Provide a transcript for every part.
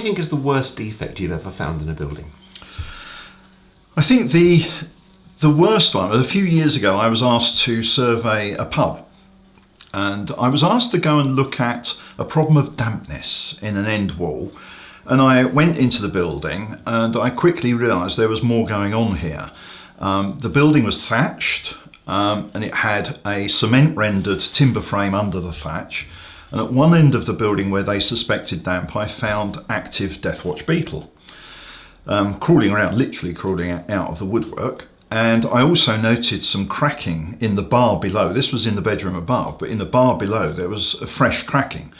think is the worst defect you've ever found in a building? I think the worst one, a few years ago, I was asked to survey a pub. And I was asked to go and look at a problem of dampness in an end wall. And I went into the building and I quickly realised there was more going on here. The building was thatched and it had a cement rendered timber frame under the thatch. And at one end of the building where they suspected damp, I found active deathwatch beetle crawling around, literally crawling out of the woodwork. And I also noted some cracking in the bar below. This was in the bedroom above, but in the bar below there was a fresh cracking.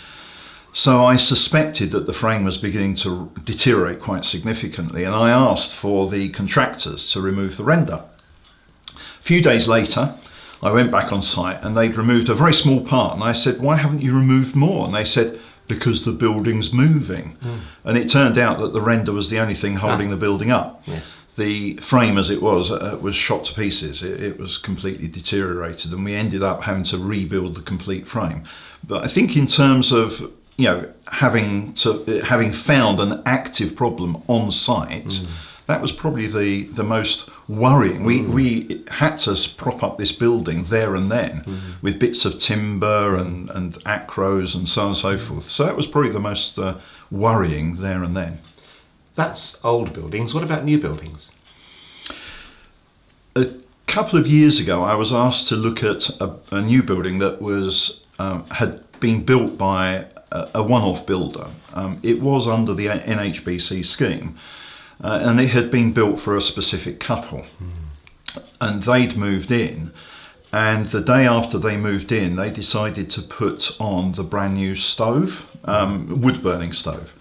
So I suspected that the frame was beginning to deteriorate quite significantly, and I asked for the contractors to remove the render. A few days later, I went back on site and they'd removed a very small part, and I said, "Why haven't you removed more?" And they said, "Because the building's moving." And it turned out that the render was the only thing holding the building up. Yes. The frame as it was shot to pieces. It was completely deteriorated, and we ended up having to rebuild the complete frame. But I think in terms of having found an active problem on site, that was probably the most worrying. We had to prop up this building there and then with bits of timber and acros and so on and so forth. So that was probably the most worrying there and then. That's old buildings. What about new buildings? A couple of years ago, I was asked to look at a new building that was had been built by a one-off builder. It was under the NHBC scheme, and it had been built for a specific couple. And they'd moved in, and the day after they moved in, they decided to put on the brand new stove, wood-burning stove.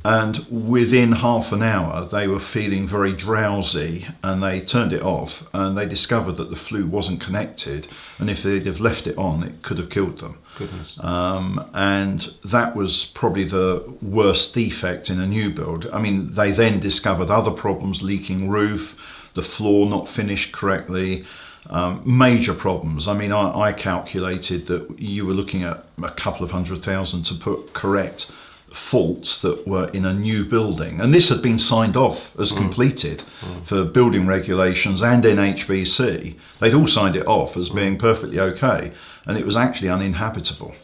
And within half an hour, they were feeling very drowsy, and they turned it off, and they discovered that the flue wasn't connected, and if they'd have left it on, it could have killed them. Goodness. And that was probably the worst defect in a new build. I mean, they then discovered other problems: leaking roof, the floor not finished correctly, major problems. I mean, I calculated that you were looking at a couple of $100,000 to correct faults that were in a new building, and this had been signed off as completed for building regulations and NHBC. They'd all signed it off as being perfectly okay, and it was actually uninhabitable.